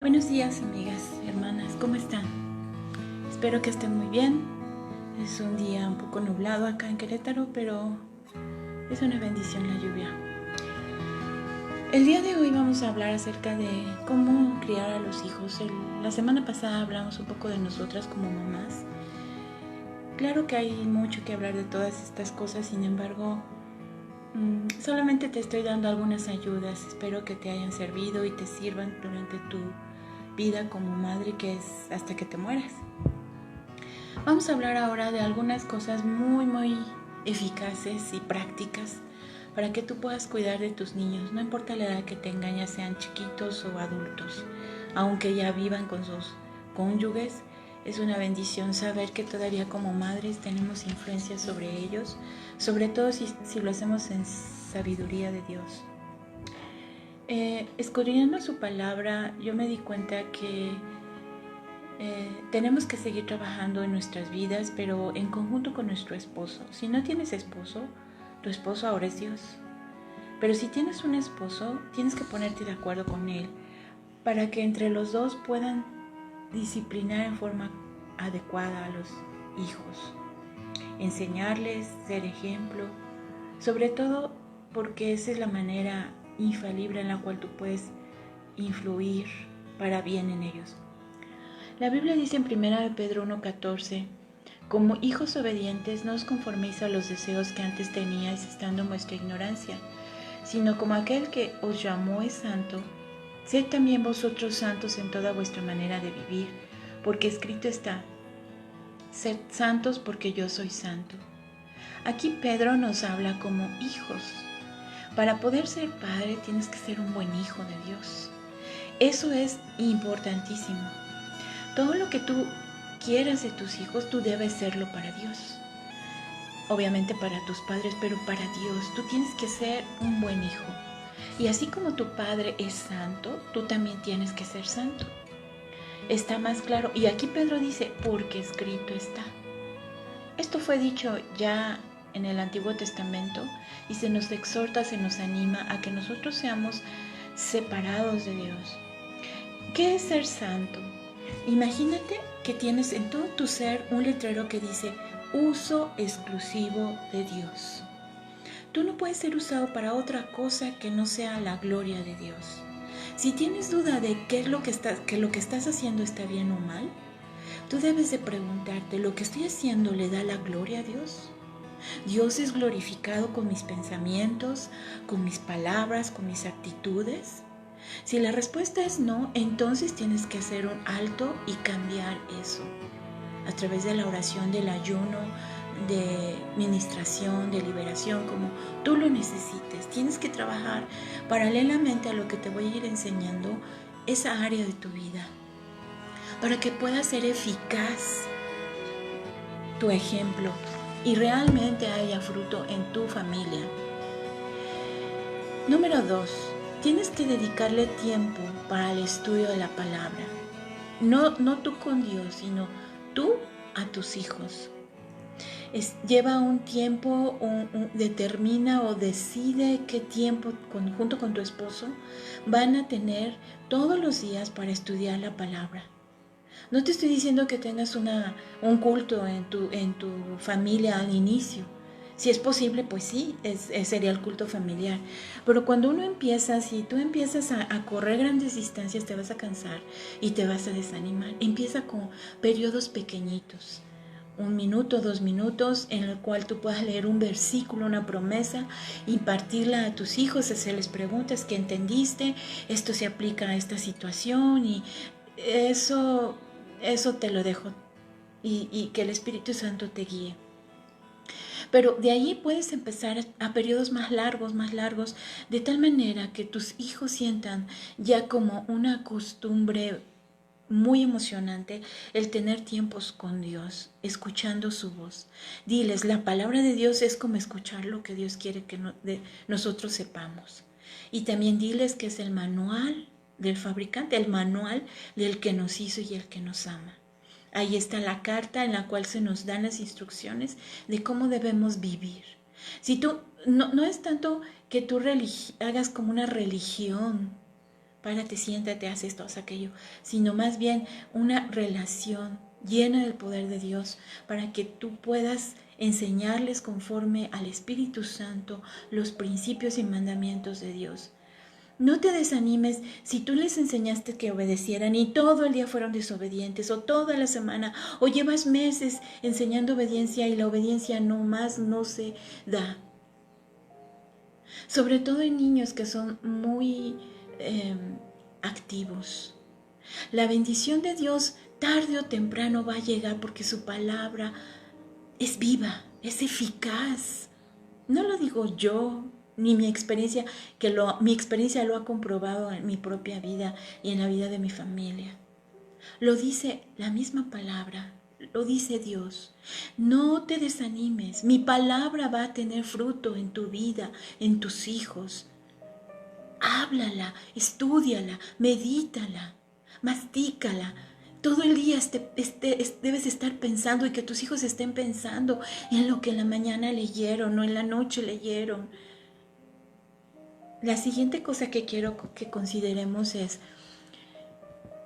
Buenos días, amigas, hermanas, ¿cómo están? Espero que estén muy bien. Es un día un poco nublado acá en Querétaro, pero es una bendición la lluvia. El día de hoy vamos a hablar acerca de cómo criar a los hijos. La semana pasada hablamos un poco de nosotras como mamás. Claro que hay mucho que hablar de todas estas cosas, sin embargo, solamente te estoy dando algunas ayudas. Espero que te hayan servido y te sirvan durante tu vida como madre, que es hasta que te mueras. Vamos a hablar ahora de algunas cosas muy eficaces y prácticas para que tú puedas cuidar de tus niños, no importa la edad que tengan, ya sean chiquitos o adultos, aunque ya vivan con sus cónyuges. Es una bendición saber que todavía como madres tenemos influencia sobre ellos, sobre todo si lo hacemos en sabiduría de Dios. Escudriñando su palabra, yo me di cuenta que tenemos que seguir trabajando en nuestras vidas, pero en conjunto con nuestro esposo. Si no tienes esposo, tu esposo ahora es Dios. Pero si tienes un esposo, tienes que ponerte de acuerdo con él para que entre los dos puedan disciplinar en forma adecuada a los hijos. Enseñarles, ser ejemplo, sobre todo porque esa es la manera infalible en la cual tú puedes influir para bien en ellos. La Biblia dice en 1 Pedro 1:14, como hijos obedientes no os conforméis a los deseos que antes teníais estando en vuestra ignorancia, sino como aquel que os llamó es santo, sed también vosotros santos en toda vuestra manera de vivir, porque escrito está, sed santos porque yo soy santo. Aquí Pedro nos habla como hijos. Para poder ser padre tienes que ser un buen hijo de Dios. Eso es importantísimo. Todo lo que tú quieras de tus hijos, tú debes serlo para Dios. Obviamente para tus padres, pero para Dios. Tú tienes que ser un buen hijo. Y así como tu padre es santo, tú también tienes que ser santo. Está más claro. Y aquí Pedro dice, porque escrito está. Esto fue dicho ya en el Antiguo Testamento y se nos exhorta, se nos anima a que nosotros seamos separados de Dios. ¿Qué es ser santo? Imagínate que tienes en todo tu ser un letrero que dice uso exclusivo de Dios. Tú no puedes ser usado para otra cosa que no sea la gloria de Dios. Si tienes duda de qué es lo que estás haciendo está bien o mal, tú debes de preguntarte, ¿lo que estoy haciendo le da la gloria a Dios? ¿Dios es glorificado con mis pensamientos, con mis palabras, con mis actitudes? Si la respuesta es no, entonces tienes que hacer un alto y cambiar eso. A través de la oración, del ayuno, de ministración, de liberación, como tú lo necesites. Tienes que trabajar paralelamente a lo que te voy a ir enseñando, esa área de tu vida, para que pueda ser eficaz tu ejemplo y realmente haya fruto en tu familia. Número 2. Tienes que dedicarle tiempo para el estudio de la palabra. No tú con Dios, sino tú a tus hijos. Lleva un tiempo, determina o decide qué tiempo junto con tu esposo van a tener todos los días para estudiar la palabra. No te estoy diciendo que tengas un culto en tu familia al inicio. Si es posible, pues sí, sería el culto familiar. Pero cuando uno empieza, si tú empiezas a correr grandes distancias, te vas a cansar y te vas a desanimar. Empieza con periodos pequeñitos. 1 minuto, 2 minutos, en el cual tú puedas leer un versículo, una promesa, impartirla a tus hijos, hacerles preguntas que entendiste, esto se aplica a esta situación y eso te lo dejo y que el Espíritu Santo te guíe. Pero de ahí puedes empezar a periodos más largos, de tal manera que tus hijos sientan ya como una costumbre muy emocionante el tener tiempos con Dios, escuchando su voz. Diles, la palabra de Dios es como escuchar lo que Dios quiere que nosotros sepamos. Y también diles que es el manual del fabricante, el manual del que nos hizo y el que nos ama. Ahí está la carta en la cual se nos dan las instrucciones de cómo debemos vivir. Si tú, no es tanto que tú hagas como una religión párate, siéntate, haz esto, haz aquello, sino más bien una relación llena del poder de Dios para que tú puedas enseñarles conforme al Espíritu Santo los principios y mandamientos de Dios. No te desanimes si tú les enseñaste que obedecieran y todo el día fueron desobedientes, o toda la semana, o llevas meses enseñando obediencia y la obediencia no se da. Sobre todo en niños que son muy activos. La bendición de Dios tarde o temprano va a llegar porque su palabra es viva, es eficaz. No lo digo yo, ni mi experiencia, mi experiencia lo ha comprobado en mi propia vida y en la vida de mi familia. Lo dice la misma palabra, lo dice Dios. No te desanimes, mi palabra va a tener fruto en tu vida, en tus hijos. Háblala, estúdiala, medítala, mastícala. Todo el día debes estar pensando y que tus hijos estén pensando en lo que en la mañana leyeron o en la noche leyeron. La siguiente cosa que quiero que consideremos es,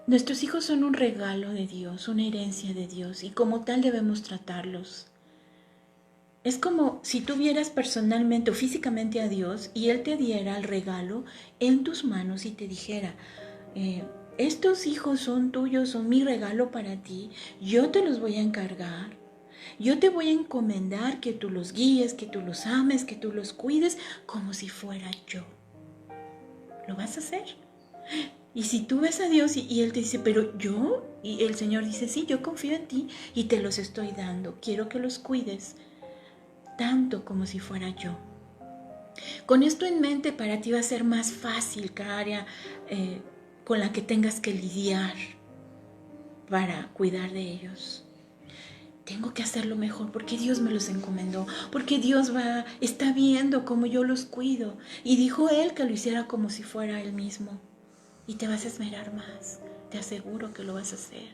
nuestros hijos son un regalo de Dios, una herencia de Dios, y como tal debemos tratarlos. Es como si tú vieras personalmente o físicamente a Dios y Él te diera el regalo en tus manos y te dijera, estos hijos son tuyos, son mi regalo para ti, yo te los voy a encargar, yo te voy a encomendar que tú los guíes, que tú los ames, que tú los cuides como si fuera yo. ¿Lo vas a hacer? Y si tú ves a Dios y Él te dice, pero yo, y el Señor dice, sí, yo confío en ti y te los estoy dando, quiero que los cuides tanto como si fuera yo. Con esto en mente, para ti va a ser más fácil cada área con la que tengas que lidiar para cuidar de ellos. Tengo que hacerlo mejor porque Dios me los encomendó, porque Dios está viendo cómo yo los cuido. Y dijo Él que lo hiciera como si fuera Él mismo. Y te vas a esmerar más, te aseguro que lo vas a hacer.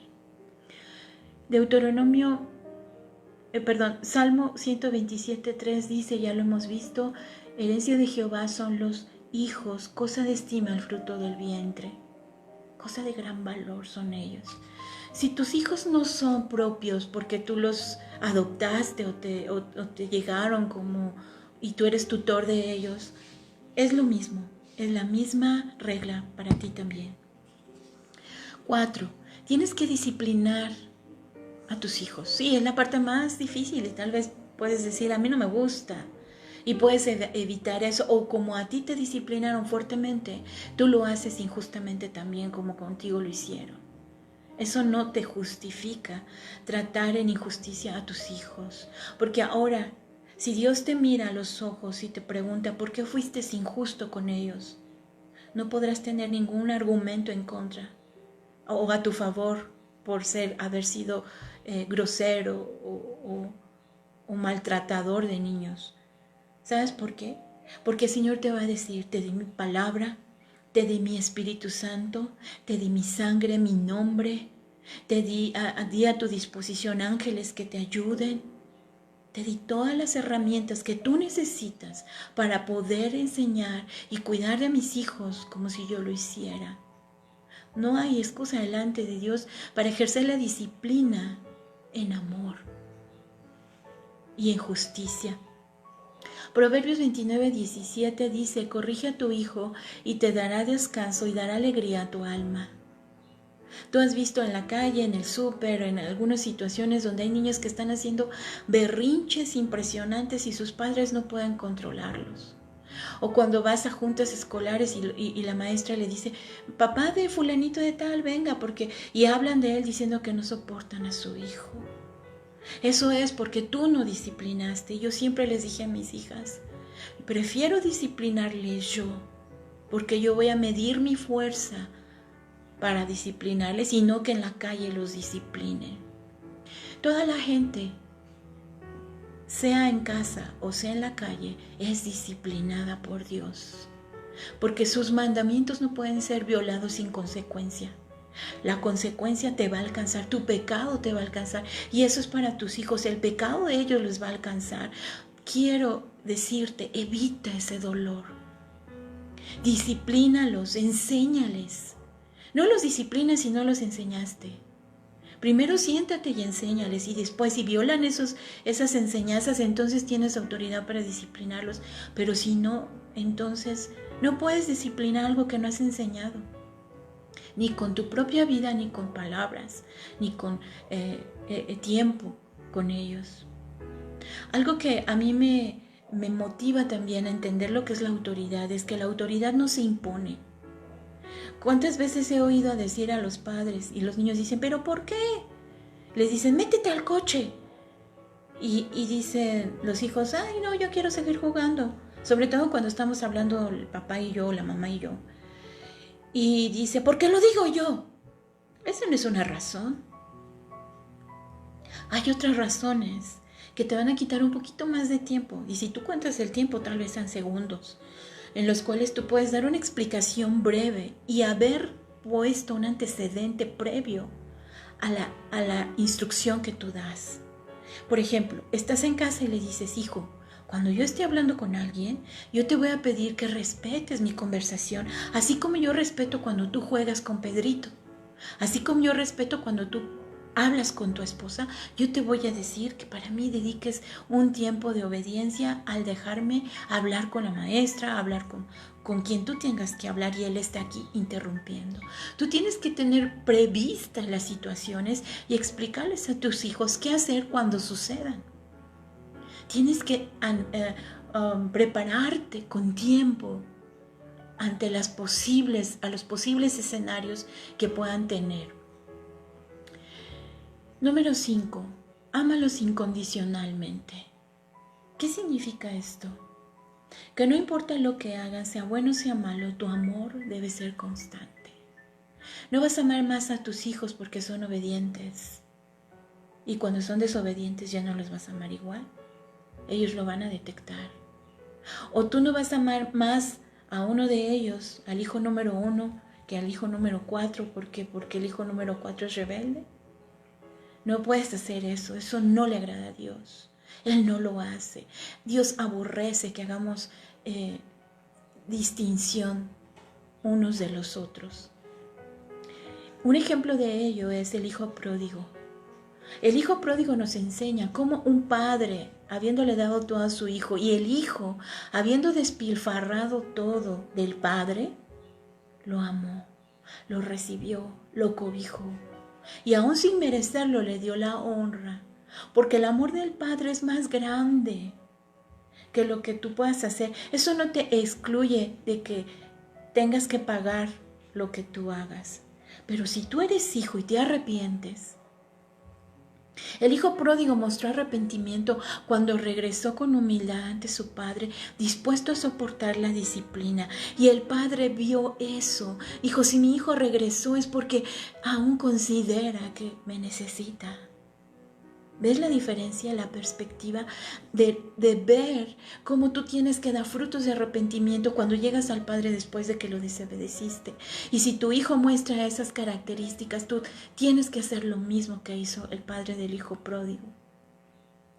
Salmo 127:3 dice, ya lo hemos visto, herencia de Jehová son los hijos, cosa de estima el fruto del vientre, cosa de gran valor son ellos. Si tus hijos no son propios porque tú los adoptaste o te llegaron y tú eres tutor de ellos, es lo mismo, es la misma regla para ti también. 4. Tienes que disciplinar a tus hijos. Sí, es la parte más difícil y tal vez puedes decir, a mí no me gusta. Y puedes evitar eso, o como a ti te disciplinaron fuertemente, tú lo haces injustamente también como contigo lo hicieron. Eso no te justifica tratar en injusticia a tus hijos, porque ahora, si Dios te mira a los ojos y te pregunta ¿por qué fuiste injusto con ellos?, no podrás tener ningún argumento en contra o a tu favor por haber sido grosero o maltratador de niños. ¿Sabes por qué? Porque el Señor te va a decir, te di mi palabra, te di mi Espíritu Santo, te di mi sangre, mi nombre, te di a tu disposición ángeles que te ayuden, te di todas las herramientas que tú necesitas para poder enseñar y cuidar de mis hijos como si yo lo hiciera. No hay excusa delante de Dios para ejercer la disciplina en amor y en justicia. Proverbios 29:17 dice, corrige a tu hijo y te dará descanso y dará alegría a tu alma. Tú has visto en la calle, en el súper, en algunas situaciones donde hay niños que están haciendo berrinches impresionantes y sus padres no pueden controlarlos. O cuando vas a juntas escolares y la maestra le dice, papá de fulanito de tal, venga, y hablan de él diciendo que no soportan a su hijo. Eso es porque tú no disciplinaste. Yo siempre les dije a mis hijas, prefiero disciplinarles yo, porque yo voy a medir mi fuerza para disciplinarles y no que en la calle los discipline. Toda la gente, sea en casa o sea en la calle, es disciplinada por Dios, porque sus mandamientos no pueden ser violados sin consecuencia. La consecuencia te va a alcanzar, tu pecado te va a alcanzar, y eso es para tus hijos, el pecado de ellos les va a alcanzar. Quiero decirte, evita ese dolor. Disciplínalos, enséñales. No los disciplinas si no los enseñaste. Primero siéntate y enséñales, y después si violan esas enseñanzas, entonces tienes autoridad para disciplinarlos. Pero si no, entonces no puedes disciplinar algo que no has enseñado. Ni con tu propia vida, ni con palabras, ni con tiempo con ellos. Algo que a mí me motiva también a entender lo que es la autoridad es que la autoridad no se impone. ¿Cuántas veces he oído decir a los padres y los niños dicen, ¿pero por qué? Les dicen, métete al coche. Y dicen los hijos, ay no, yo quiero seguir jugando. Sobre todo cuando estamos hablando el papá y yo, la mamá y yo. Y dice, ¿por qué lo digo yo? Esa no es una razón. Hay otras razones que te van a quitar un poquito más de tiempo. Y si tú cuentas el tiempo, tal vez sean segundos, en los cuales tú puedes dar una explicación breve y haber puesto un antecedente previo a la instrucción que tú das. Por ejemplo, estás en casa y le dices, hijo, cuando yo esté hablando con alguien, yo te voy a pedir que respetes mi conversación, así como yo respeto cuando tú juegas con Pedrito, así como yo respeto cuando tú hablas con tu esposa, yo te voy a decir que para mí dediques un tiempo de obediencia al dejarme hablar con la maestra, hablar con quien tú tengas que hablar y él está aquí interrumpiendo. Tú tienes que tener previstas las situaciones y explicarles a tus hijos qué hacer cuando sucedan. Tienes que prepararte con tiempo ante los posibles escenarios que puedan tener. Número 5. Ámalos incondicionalmente. ¿Qué significa esto? Que no importa lo que hagan, sea bueno o sea malo, tu amor debe ser constante. No vas a amar más a tus hijos porque son obedientes. Y cuando son desobedientes ya no los vas a amar igual. Ellos lo van a detectar. O tú no vas a amar más a uno de ellos, al hijo número 1, que al hijo número 4. ¿Por qué? Porque el hijo número 4 es rebelde. No puedes hacer eso. Eso no le agrada a Dios. Él no lo hace. Dios aborrece que hagamos distinción unos de los otros. Un ejemplo de ello es el hijo pródigo. El hijo pródigo nos enseña cómo un padre, habiéndole dado todo a su hijo, y el hijo, habiendo despilfarrado todo del padre, lo amó, lo recibió, lo cobijó, y aún sin merecerlo le dio la honra, porque el amor del padre es más grande que lo que tú puedas hacer. Eso no te excluye de que tengas que pagar lo que tú hagas, pero si tú eres hijo y te arrepientes. El hijo pródigo mostró arrepentimiento cuando regresó con humildad ante su padre, dispuesto a soportar la disciplina. Y el padre vio eso. Dijo, si mi hijo regresó es porque aún considera que me necesita. ¿Ves la diferencia, la perspectiva de ver cómo tú tienes que dar frutos de arrepentimiento cuando llegas al Padre después de que lo desobedeciste? Y si tu hijo muestra esas características, tú tienes que hacer lo mismo que hizo el Padre del hijo pródigo,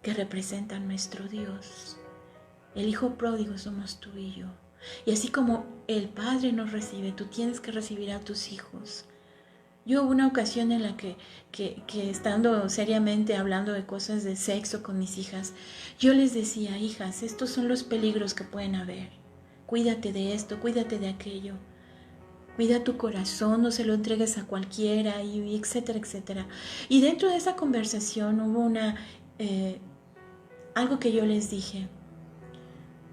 que representa a nuestro Dios. El hijo pródigo somos tú y yo. Y así como el Padre nos recibe, tú tienes que recibir a tus hijos. Yo hubo una ocasión en la que estando seriamente hablando de cosas de sexo con mis hijas, yo les decía, hijas, estos son los peligros que pueden haber. Cuídate de esto, cuídate de aquello. Cuida tu corazón, no se lo entregues a cualquiera, y etcétera, etcétera. Y dentro de esa conversación hubo algo que yo les dije.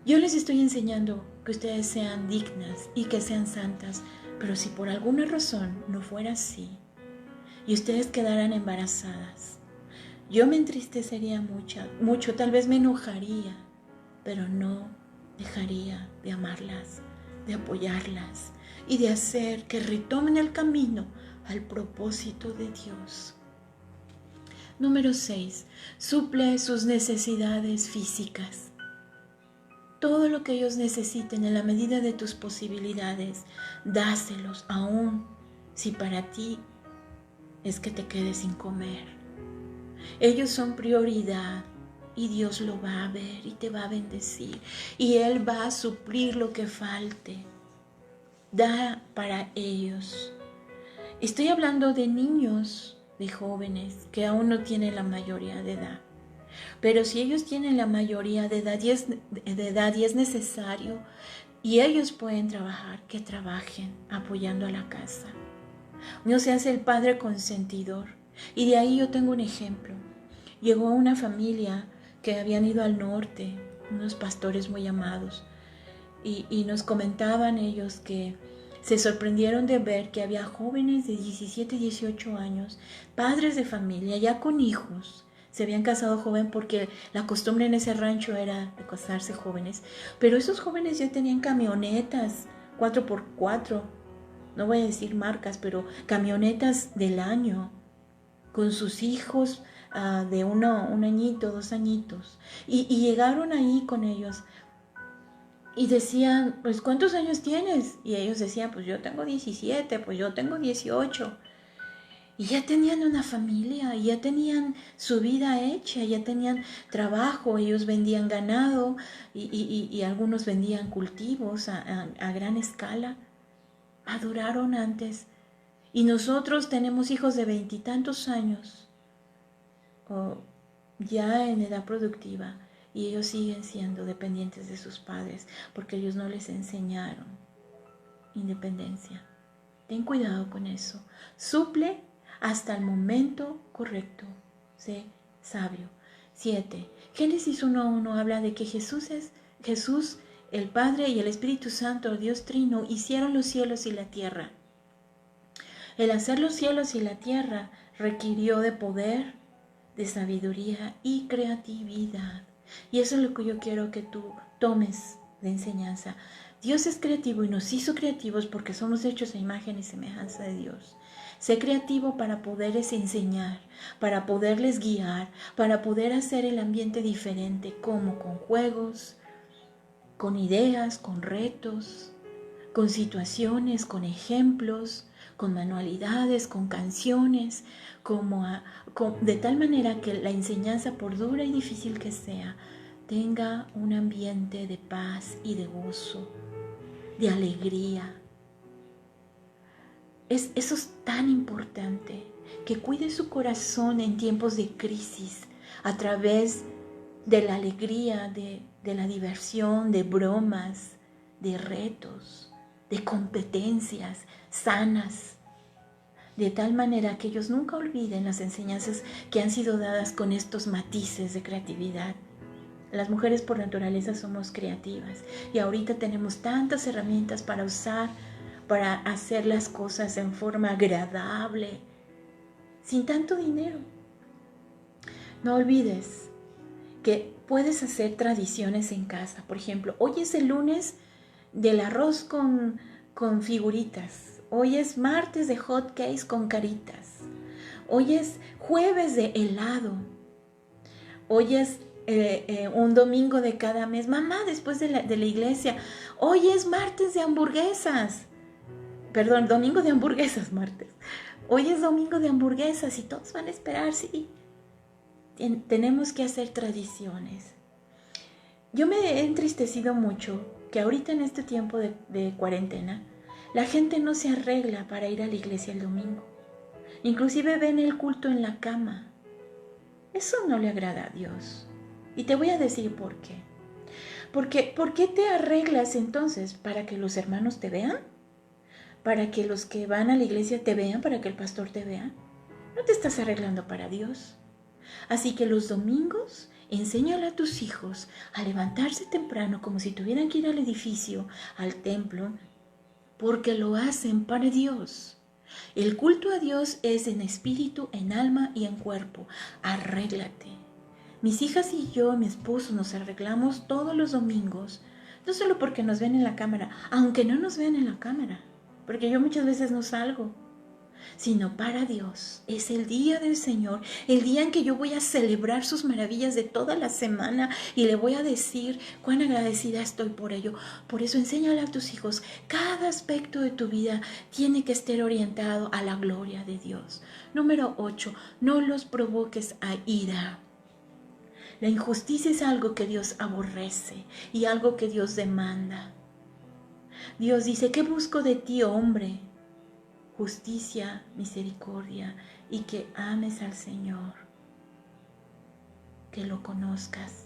Yo les estoy enseñando que ustedes sean dignas y que sean santas, pero si por alguna razón no fuera así y ustedes quedaran embarazadas, yo me entristecería mucho, tal vez me enojaría, pero no dejaría de amarlas, de apoyarlas y de hacer que retomen el camino al propósito de Dios. Número 6. Suple sus necesidades físicas. Todo lo que ellos necesiten en la medida de tus posibilidades, dáselos, aún si para ti es que te quedes sin comer. Ellos son prioridad y Dios lo va a ver y te va a bendecir y Él va a suplir lo que falte. Da para ellos. Estoy hablando de niños, de jóvenes que aún no tienen la mayoría de edad. Pero si ellos tienen la mayoría de edad y es necesario y ellos pueden trabajar, que trabajen apoyando a la casa. Dios se hace el padre consentidor. Y de ahí yo tengo un ejemplo. Llegó una familia que habían ido al norte, unos pastores muy amados, y nos comentaban ellos que se sorprendieron de ver que había jóvenes de 17, 18 años, padres de familia, ya con hijos. Se habían casado joven porque la costumbre en ese rancho era de casarse jóvenes. Pero esos jóvenes ya tenían camionetas 4x4, no voy a decir marcas, pero camionetas del año, con sus hijos de un añito, 2 añitos. Y llegaron ahí con ellos y decían, pues ¿cuántos años tienes? Y ellos decían, pues yo tengo 17, pues yo tengo 18. Y ya tenían una familia, ya tenían su vida hecha, ya tenían trabajo, ellos vendían ganado y algunos vendían cultivos a gran escala. Maduraron antes. Y nosotros tenemos hijos de 20 y tantos años, ya en edad productiva, y ellos siguen siendo dependientes de sus padres porque ellos no les enseñaron independencia. Ten cuidado con eso. Suple hasta el momento correcto. Sé sabio. 7. Génesis 1:1 habla de que Jesús, el Padre y el Espíritu Santo, Dios Trino, hicieron los cielos y la tierra. El hacer los cielos y la tierra requirió de poder, de sabiduría y creatividad. Y eso es lo que yo quiero que tú tomes de enseñanza. Dios es creativo y nos hizo creativos porque somos hechos a imagen y semejanza de Dios. Sé creativo para poderles enseñar, para poderles guiar, para poder hacer el ambiente diferente, como con juegos, con ideas, con retos, con situaciones, con ejemplos, con manualidades, con canciones, de tal manera que la enseñanza, por dura y difícil que sea, tenga un ambiente de paz y de gozo, de alegría. Eso es tan importante, que cuide su corazón en tiempos de crisis a través de la alegría, de la diversión, de bromas, de retos, de competencias sanas, de tal manera que ellos nunca olviden las enseñanzas que han sido dadas con estos matices de creatividad. Las mujeres por naturaleza somos creativas y ahorita tenemos tantas herramientas para usar, para hacer las cosas en forma agradable, sin tanto dinero. No olvides que puedes hacer tradiciones en casa. Por ejemplo, hoy es el lunes del arroz con figuritas. Hoy es martes de hot cakes con caritas. Hoy es jueves de helado. Hoy es un domingo de cada mes. Mamá, después de la iglesia, hoy es martes de hamburguesas. Perdón, domingo de hamburguesas, martes. Hoy es domingo de hamburguesas y todos van a esperar, sí. Tenemos que hacer tradiciones. Yo me he entristecido mucho que ahorita en este tiempo de cuarentena, la gente no se arregla para ir a la iglesia el domingo. Inclusive ven el culto en la cama. Eso no le agrada a Dios. Y te voy a decir por qué. Porque, ¿por qué te arreglas entonces? ¿Para que los hermanos te vean? ¿Para que los que van a la iglesia te vean? ¿Para que el pastor te vea? No te estás arreglando para Dios. Así que los domingos enséñale a tus hijos a levantarse temprano como si tuvieran que ir al edificio, al templo, porque lo hacen para Dios. El culto a Dios es en espíritu, en alma y en cuerpo. Arréglate. Mis hijas y yo, mi esposo, nos arreglamos todos los domingos, no solo porque nos ven en la cámara, aunque no nos vean en la cámara, porque yo muchas veces no salgo, sino para Dios. Es el día del Señor, el día en que yo voy a celebrar sus maravillas de toda la semana y le voy a decir cuán agradecida estoy por ello. Por eso enséñale a tus hijos, cada aspecto de tu vida tiene que estar orientado a la gloria de Dios. Número 8, no los provoques a ira. La injusticia es algo que Dios aborrece y algo que Dios demanda. Dios dice, ¿qué busco de ti, hombre? Justicia, misericordia y que ames al Señor, que lo conozcas.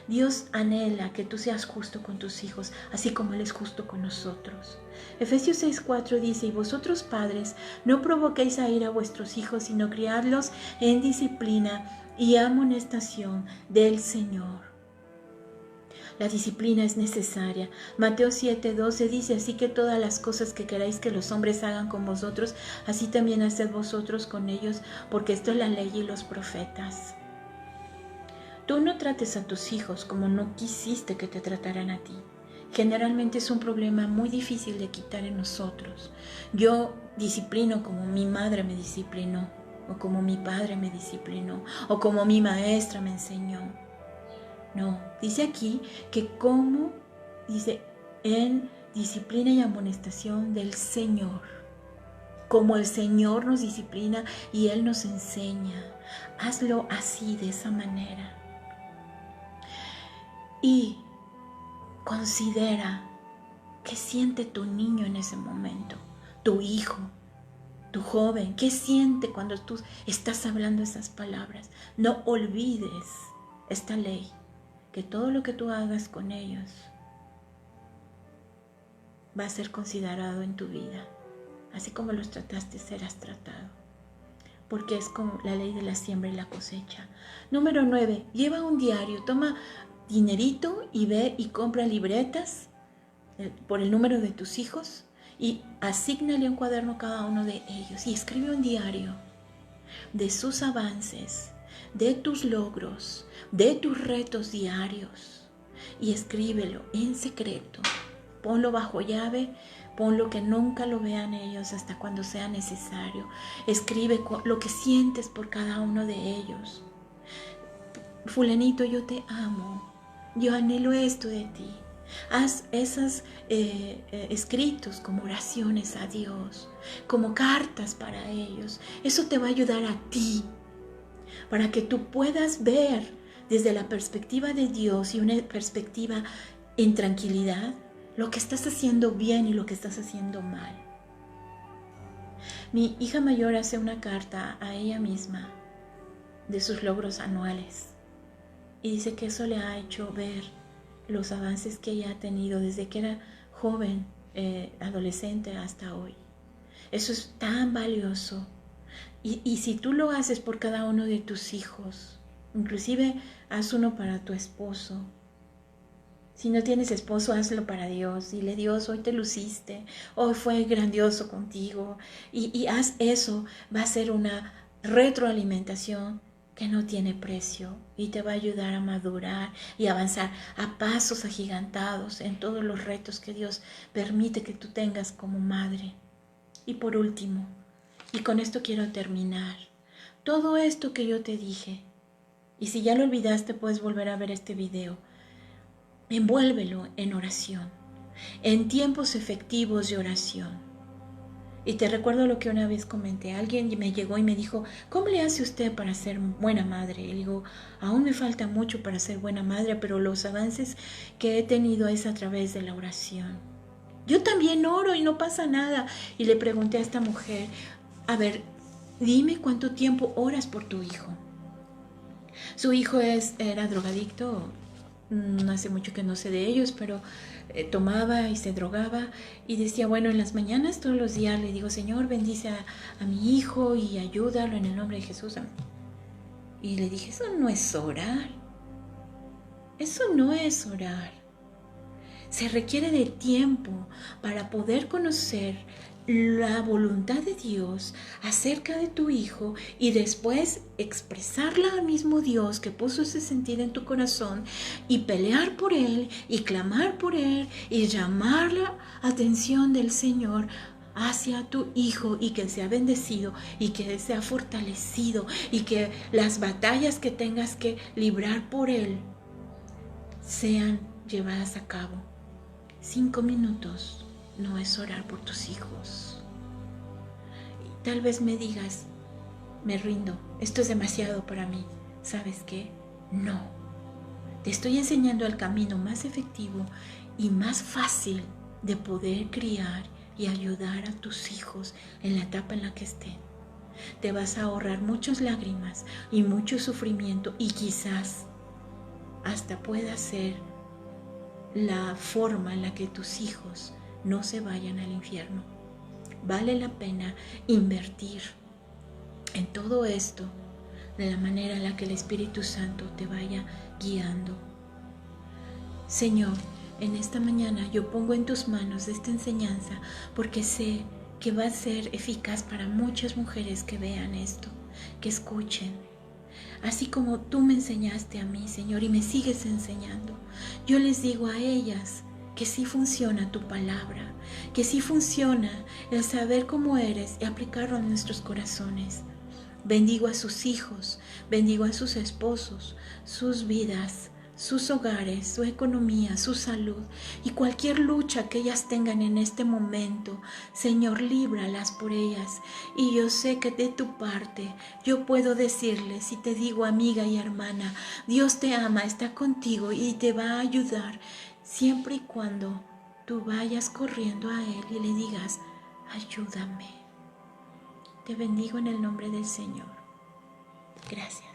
Dios anhela que tú seas justo con tus hijos, así como Él es justo con nosotros. Efesios 6:4 dice, y vosotros padres, no provoquéis a ira a vuestros hijos, sino criadlos en disciplina y amonestación del Señor. La disciplina es necesaria. Mateo 7:12 dice, así que todas las cosas que queráis que los hombres hagan con vosotros, así también haced vosotros con ellos, porque esto es la ley y los profetas. Tú no trates a tus hijos como no quisiste que te trataran a ti. Generalmente es un problema muy difícil de quitar en nosotros. Yo disciplino como mi madre me disciplinó, o como mi padre me disciplinó, o como mi maestra me enseñó. No, dice aquí que dice en disciplina y amonestación del Señor. Como el Señor nos disciplina y Él nos enseña. Hazlo así, de esa manera. Y considera qué siente tu niño en ese momento, tu hijo, tu joven, qué siente cuando tú estás hablando esas palabras. No olvides esta ley, que todo lo que tú hagas con ellos va a ser considerado en tu vida. Así como los trataste, serás tratado. Porque es como la ley de la siembra y la cosecha. Número 9, lleva un diario, toma dinerito y ve y compra libretas por el número de tus hijos y asígnale un cuaderno a cada uno de ellos y escribe un diario de sus avances, de tus logros, de tus retos diarios y escríbelo en secreto. Ponlo bajo llave, ponlo que nunca lo vean ellos hasta cuando sea necesario. Escribe lo que sientes por cada uno de ellos. Fulanito, yo te amo. Yo anhelo esto de ti. Haz esos escritos como oraciones a Dios, como cartas para ellos. Eso te va a ayudar a ti, para que tú puedas ver desde la perspectiva de Dios y una perspectiva en tranquilidad lo que estás haciendo bien y lo que estás haciendo mal. Mi hija mayor hace una carta a ella misma de sus logros anuales. Y dice que eso le ha hecho ver los avances que ella ha tenido desde que era joven, adolescente hasta hoy. Eso es tan valioso. Y si tú lo haces por cada uno de tus hijos, inclusive haz uno para tu esposo. Si no tienes esposo, hazlo para Dios. Dile, Dios, hoy te luciste, hoy fue grandioso contigo. Y haz eso, va a ser una retroalimentación que no tiene precio y te va a ayudar a madurar y avanzar a pasos agigantados en todos los retos que Dios permite que tú tengas como madre. Y por último, y con esto quiero terminar, todo esto que yo te dije, y si ya lo olvidaste puedes volver a ver este video, envuélvelo en oración, en tiempos efectivos de oración. Y te recuerdo lo que una vez comenté. Alguien me llegó y me dijo, ¿cómo le hace usted para ser buena madre? Y digo, aún me falta mucho para ser buena madre, pero los avances que he tenido es a través de la oración. Yo también oro y no pasa nada. Y le pregunté a esta mujer, a ver, dime cuánto tiempo oras por tu hijo. Su hijo era drogadicto, no hace mucho que no sé de ellos, pero tomaba y se drogaba y decía, bueno, en las mañanas todos los días le digo, Señor, bendice a mi hijo y ayúdalo en el nombre de Jesús. Y le dije, eso no es orar. Eso no es orar. Se requiere de tiempo para poder conocer la voluntad de Dios acerca de tu hijo y después expresarla al mismo Dios que puso ese sentir en tu corazón y pelear por él y clamar por él y llamar la atención del Señor hacia tu hijo y que sea bendecido y que sea fortalecido y que las batallas que tengas que librar por él sean llevadas a cabo. 5 minutos no es orar por tus hijos. Y tal vez me digas, me rindo, esto es demasiado para mí. ¿Sabes qué? No. Te estoy enseñando el camino más efectivo y más fácil de poder criar y ayudar a tus hijos en la etapa en la que estén. Te vas a ahorrar muchas lágrimas y mucho sufrimiento, y quizás hasta pueda ser la forma en la que tus hijos no se vayan al infierno. Vale la pena invertir en todo esto de la manera en la que el Espíritu Santo te vaya guiando. Señor, en esta mañana yo pongo en tus manos esta enseñanza porque sé que va a ser eficaz para muchas mujeres que vean esto, que escuchen. Así como tú me enseñaste a mí, Señor, y me sigues enseñando, yo les digo a ellas que sí funciona tu palabra, que sí funciona el saber cómo eres y aplicarlo en nuestros corazones. Bendigo a sus hijos, bendigo a sus esposos, sus vidas, sus hogares, su economía, su salud y cualquier lucha que ellas tengan en este momento. Señor, líbralas por ellas. Y yo sé que de tu parte yo puedo decirles, y te digo, amiga y hermana, Dios te ama, está contigo y te va a ayudar siempre y cuando tú vayas corriendo a Él y le digas, ayúdame. Te bendigo en el nombre del Señor. Gracias.